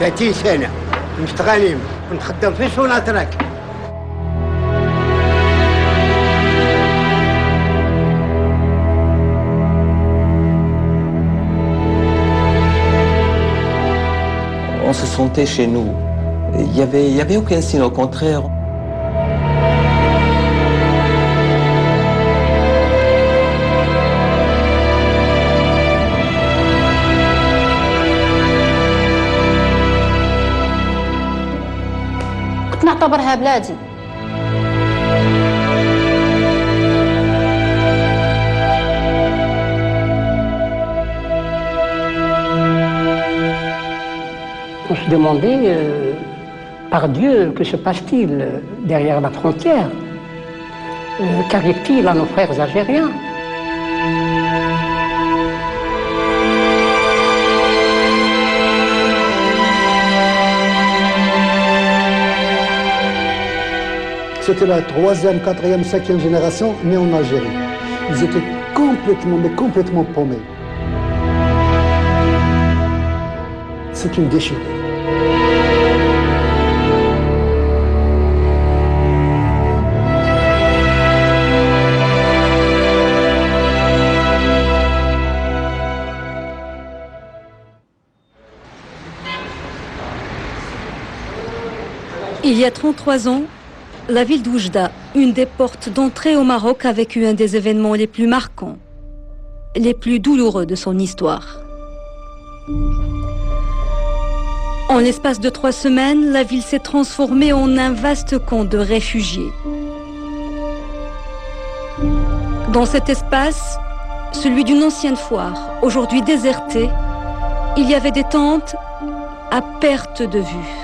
30 سنة مشتغلين ونخدم في سوناتراك. On se sentait chez nous. Il y avait aucun signe, au contraire. كنت نعتبرها بلادي. On se demandait, par Dieu, que se passe-t-il derrière la frontière? Qu'arrive-t-il à nos frères algériens? C'était la 3e, 4e, 5e génération née en Algérie. Ils étaient complètement paumés. C'est une déchirure. Il y a 33 ans, la ville d'Oujda, une des portes d'entrée au Maroc, a vécu un des événements les plus marquants, les plus douloureux de son histoire. En l'espace de 3 semaines, la ville s'est transformée en un vaste camp de réfugiés. Dans cet espace, celui d'une ancienne foire, aujourd'hui désertée, il y avait des tentes à perte de vue.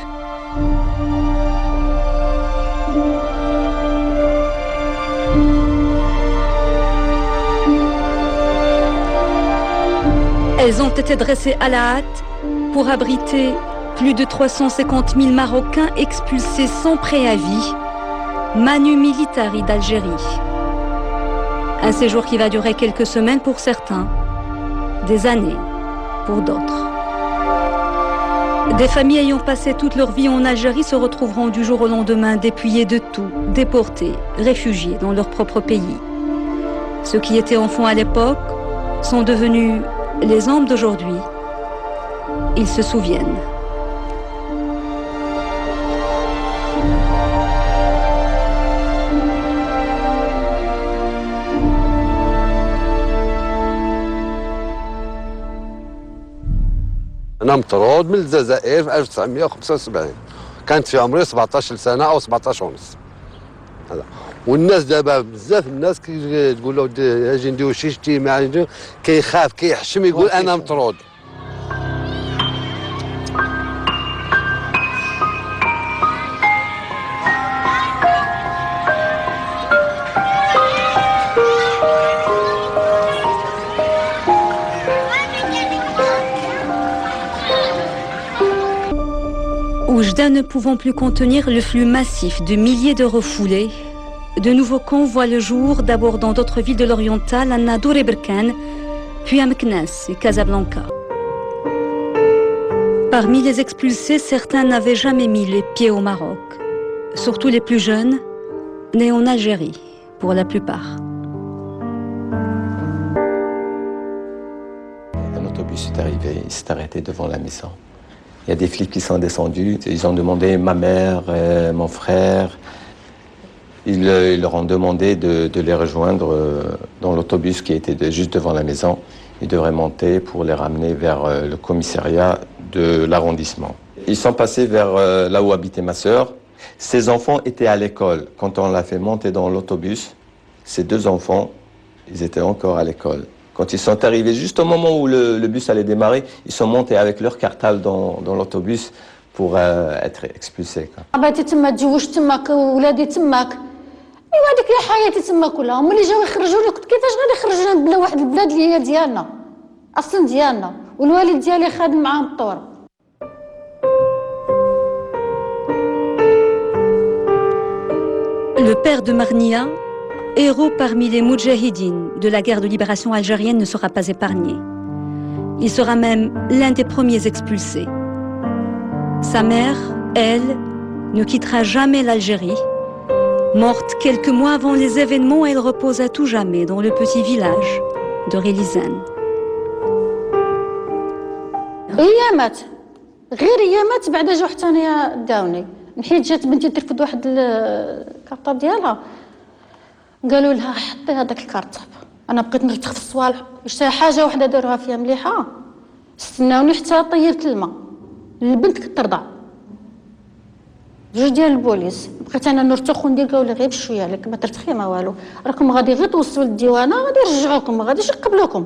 Elles ont été dressées à la hâte pour abriter plus de 350 000 Marocains expulsés sans préavis, Manu Militari d'Algérie. Un séjour qui va durer quelques semaines pour certains, des années pour d'autres. Des familles ayant passé toute leur vie en Algérie se retrouveront du jour au lendemain dépouillées de tout, déportées, réfugiées dans leur propre pays. Ceux qui étaient enfants à l'époque sont devenus les hommes d'aujourd'hui. Ils se souviennent. أنا مطرود من الجزائر في 1975. كانت في عمري 17 سنة أو 17 ونص. هذا. والناس دابا بزاف الناس كيقولوا اجي نديرو شي اجتماع كيخاف كيحشم يقول أنا مطرود. Oujda ne pouvant plus contenir le flux massif de milliers de refoulés, de nouveaux camps voient le jour d'abord dans d'autres villes de l'Oriental, à Nadour et Berkane, puis à Meknès et Casablanca. Parmi les expulsés, certains n'avaient jamais mis les pieds au Maroc, surtout les plus jeunes, nés en Algérie, pour la plupart. Un autobus est arrivé, il s'est arrêté devant la maison. Il y a des flics qui sont descendus, ils ont demandé ma mère, mon frère. Ils leur ont demandé de les rejoindre dans l'autobus qui était juste devant la maison. Ils devraient monter pour les ramener vers le commissariat de l'arrondissement. Ils sont passés vers là où habitait ma sœur. Ces enfants étaient à l'école. Quand on l'a fait monter dans l'autobus, ces 2 enfants, ils étaient encore à l'école. Quand ils sont arrivés, juste au moment où le bus allait démarrer, ils sont montés avec leur cartable dans l'autobus pour être expulsés. بغيتي تما تزوج تماك وولادي تماك ايوا هذيك هي حياتي تما كلها. هما اللي جاو يخرجوني قلت كيفاش غادي يخرجونا بلا واحد البلاد اللي هي ديالنا اصلا ديالنا والوالد ديالي خادم معاهم الطور. Le père de Marnia, héros parmi les moudjahidines de la guerre de libération algérienne, ne sera pas épargné. Il sera même l'un des premiers expulsés. Sa mère, elle, ne quittera jamais l'Algérie. Morte quelques mois avant les événements, elle repose à tout jamais dans le petit village de Relizane. ايامات غير ايامات بعد جاو حتى انايا داوني نحيت جات بنتي ترفد واحد الكارطه ديالها قالوا لها حطي هذاك الكارطه انا بقيت نرتخ في الصوالح شتا حاجه واحده داروها فيها مليحه استناوني حتى طيبت الماء البنت كترضع جوج ديال البوليس بقيت انا نرتخ وندير قالوا لي غير بشويه لك ما ترتخي ما والو راكم غادي غير توصلوا للديوانه غادي يرجعوكم ما غاديش يقبلوكم.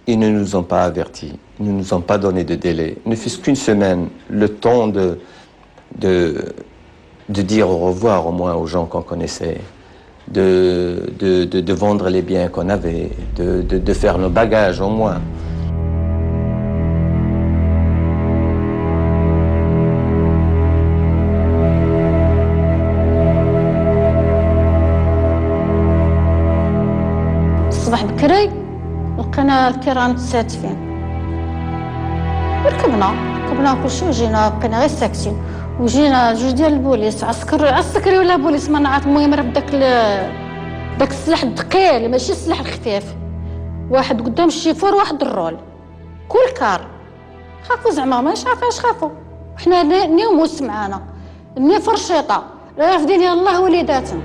Ils ne nous ont pas avertis, ils ne nous ont pas donné de délai, ne fût-ce qu'une semaine, le temps de dire au revoir au moins aux gens qu'on connaissait, de vendre les biens qu'on avait, de faire nos bagages au moins. الصباح بكري لقينا الكيران متساتفين ركبنا كلشي وجينا بقينا غير ساكتين وجينا جوج ديال البوليس عسكري ولا بوليس ما نعرف المهم راه داك السلاح الثقيل ماشي السلاح الخفيف واحد قدام الشيفور واحد الرول كل كار خافوا زعما ماشي عارفه اش خافوا حنا نيوموس معانا ني فرشيطه رافدين يلاه وليداتنا.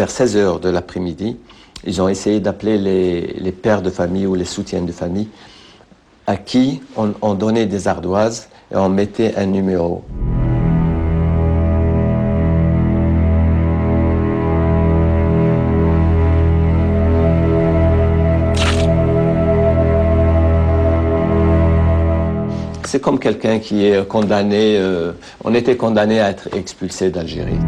Vers 16h de l'après-midi, ils ont essayé d'appeler les pères de famille ou les soutiens de famille à qui on donnait des ardoises et on mettait un numéro. C'est comme quelqu'un qui est condamné, on était condamné à être expulsé d'Algérie.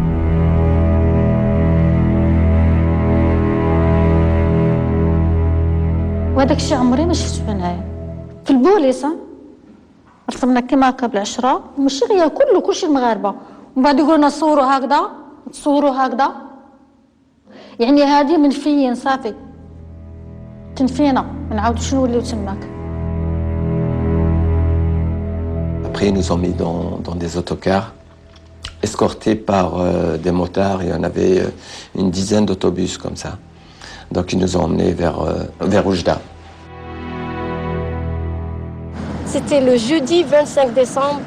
وهذاك الشيء عمري ما شفتو هنايا في البوليس رسمنا كيما هكا بالعشرة وماشي غير كلشي المغاربه ومن بعد يقولوا لنا صوروا هكذا تصوروا هكذا يعني هذه منفيين صافي تنفينا ما نعاودوش نوليو تماك. Après, ils nous ont mis dans des autocars, escortés par des motards. Il y en avait une dizaine d'autobus comme ça. Donc, ils nous ont emmenés vers Oujda. C'était le jeudi 25 décembre.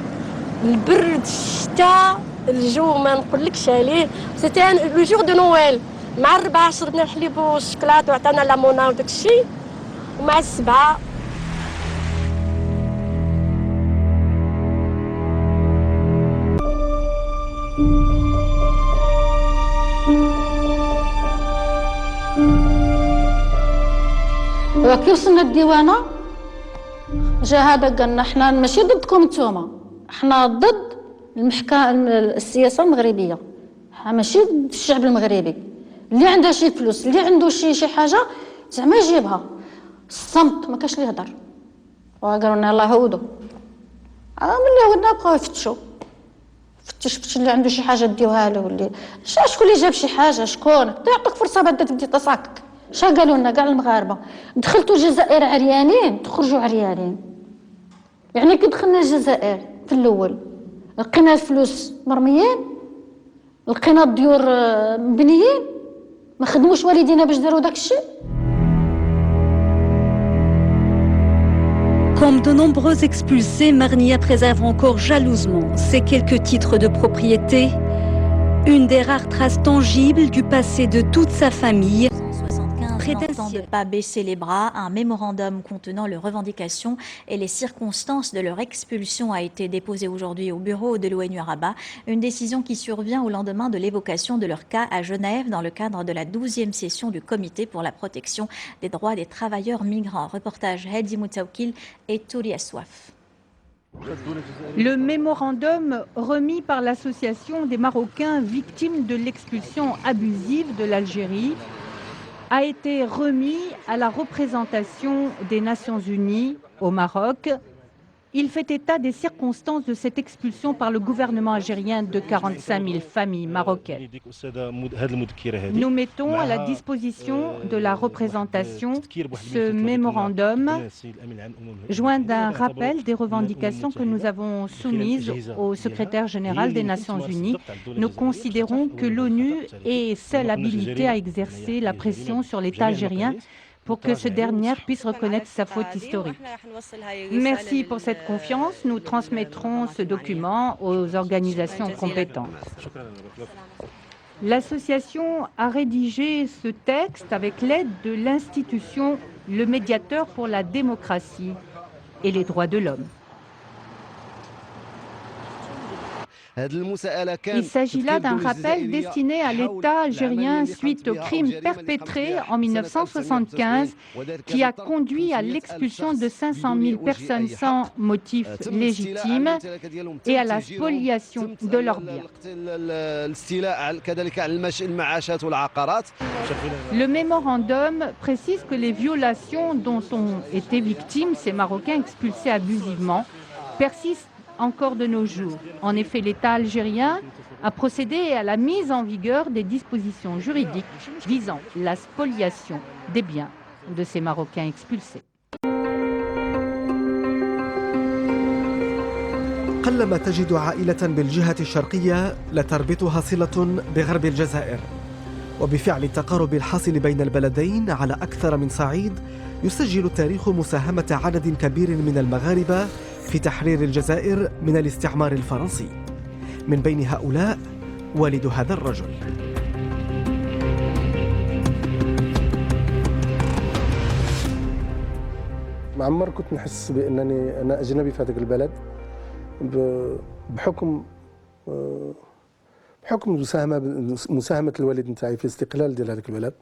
البرد الشتاء الجو ما نقولكش عليه. C'était le jour de Noël. مع الربعة شربنا الحليب والشوكولات وعطانا لامونا وداك الشيء ومع السبعة وكي وصلنا الديوانه جا هذا قالنا حنا ماشي ضدكم نتوما حنا ضد السياسه المغربيه ماشي ضد الشعب المغربي اللي عنده شي فلوس اللي عنده شي حاجه زعما يجيبها الصمت ما كاش اللي يهضر وقالوا لنا يلاه هودوا ملي هودنا بقاو يفتشوا فتش اللي عنده شي حاجه ديوها له واللي شكون اللي جاب شي حاجه شكون يعطيك فرصه بعد تبدي تصاكك شا قالوا لنا كاع المغاربه دخلتوا الجزائر عريانين تخرجوا عريانين يعني كي دخلنا الجزائر في الاول لقينا الفلوس مرميين لقينا الديور مبنيين ما خدموش والدينا باش داروا داك الشيء. Comme de nombreux expulsés, Marnia préserve encore jalousement ses quelques titres de propriété, une des rares traces tangibles du passé de toute sa famille. Tentant de ne pas baisser les bras, un mémorandum contenant leurs revendications et les circonstances de leur expulsion a été déposé aujourd'hui au bureau de l'ONU à Rabat, une décision qui survient au lendemain de l'évocation de leur cas à Genève dans le cadre de la 12e session du Comité pour la protection des droits des travailleurs migrants. Reportage Hedi Moutaoukil et Touri Aswaf. Le mémorandum remis par l'association des Marocains victimes de l'expulsion abusive de l'Algérie a été remis à la représentation des Nations Unies au Maroc Il fait état des circonstances de cette expulsion par le gouvernement algérien de 45 000 familles marocaines. Nous mettons à la disposition de la représentation ce mémorandum joint d'un rappel des revendications que nous avons soumises au secrétaire général des Nations Unies. Nous considérons que l'ONU est seule habilitée à exercer la pression sur l'État algérien pour que ce dernier puisse reconnaître sa faute historique. Merci pour cette confiance. Nous transmettrons ce document aux organisations compétentes. L'association a rédigé ce texte avec l'aide de l'institution Le Médiateur pour la démocratie et les droits de l'homme. Il s'agit là d'un rappel destiné à l'État algérien suite aux crimes perpétrés en 1975 qui a conduit à l'expulsion de 500 000 personnes sans motif légitime et à la spoliation de leurs biens. Le mémorandum précise que les violations dont ont été victimes ces Marocains expulsés abusivement persistent encore de nos jours. En effet, l'État algérien a procédé à la mise en vigueur des dispositions juridiques visant la spoliation des biens de ces Marocains expulsés. قلما تجد عائلة بالجهة الشرقية لا تربطها صلة بغرب الجزائر. وبفعل التقارب الحاصل بين البلدين على أكثر من صعيد يسجل التاريخ مساهمة عدد كبير من المغاربة في تحرير الجزائر من الاستعمار الفرنسي. من بين هؤلاء والد هذا الرجل. مع عمر كنت نحس بأنني أنا أجنبي في هذاك البلد بحكم مساهمة الوالد نتاعي في استقلال ديال هذاك البلد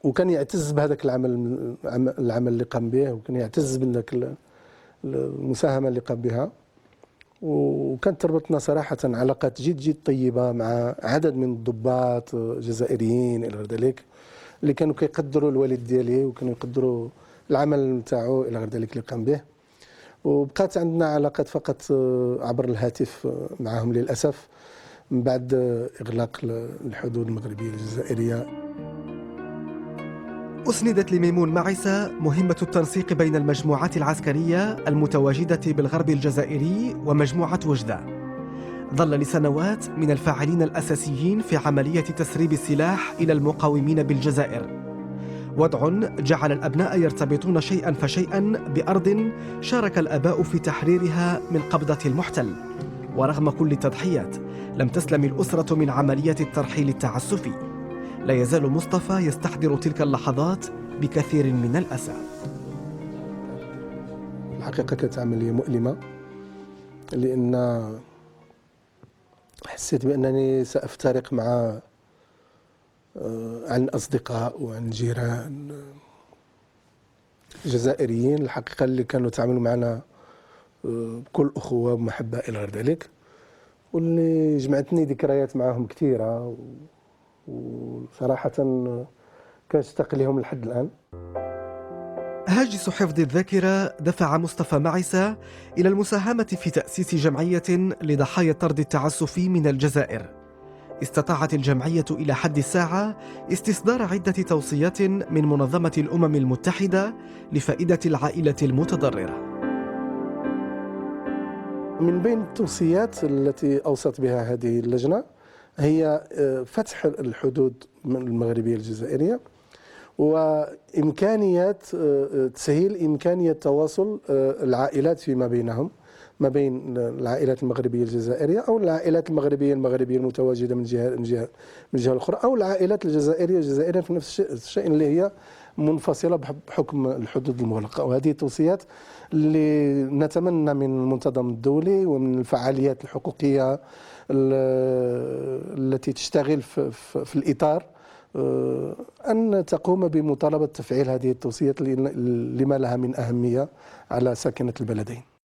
وكان يعتز بهذاك العمل اللي قام به وكان يعتز بذاك المساهمة اللي قام بها وكانت تربطنا صراحة علاقات جد طيبة مع عدد من الضباط جزائريين إلى غير ذلك اللي كانوا كيقدروا الوالد ديالي وكانوا يقدروا العمل نتاعو إلى غير ذلك اللي قام به وبقات عندنا علاقات فقط عبر الهاتف معهم للأسف من بعد إغلاق الحدود المغربية الجزائرية. أسندت لميمون معيسة مهمة التنسيق بين المجموعات العسكرية المتواجدة بالغرب الجزائري ومجموعة وجدة. ظل لسنوات من الفاعلين الأساسيين في عملية تسريب السلاح إلى المقاومين بالجزائر. وضع جعل الأبناء يرتبطون شيئا فشيئا بأرض شارك الآباء في تحريرها من قبضة المحتل. ورغم كل التضحيات لم تسلم الأسرة من عملية الترحيل التعسفي. لا يزال مصطفى يستحضر تلك اللحظات بكثير من الأسى. الحقيقة كانت عملية مؤلمة لأن حسيت بأنني سأفترق عن الأصدقاء وعن جيران جزائريين الحقيقة اللي كانوا يتعاملوا معنا بكل أخوة ومحبة إلى غير ذلك واللي جمعتني ذكريات معهم كثيرة وصراحة كنشتاق لهم لحد الآن. هاجس حفظ الذاكرة دفع مصطفى معيسة إلى المساهمة في تأسيس جمعية لضحايا الطرد التعسفي من الجزائر. استطاعت الجمعية إلى حد الساعة استصدار عدة توصيات من منظمة الأمم المتحدة لفائدة العائلة المتضررة. من بين التوصيات التي أوصت بها هذه اللجنة هي فتح الحدود المغربية الجزائرية وإمكانية تسهيل إمكانية تواصل العائلات فيما بينهم ما بين العائلات المغربية الجزائرية أو العائلات المغربية المتواجدة من جهة أخرى أو العائلات الجزائرية في نفس الشيء اللي هي منفصلة بحكم الحدود المغلقة. وهذه التوصيات اللي نتمنى من المنتظم الدولي ومن الفعاليات الحقوقية التي تشتغل في الإطار أن تقوم بمطالبة تفعيل هذه التوصيات لما لها من أهمية على ساكنة البلدين.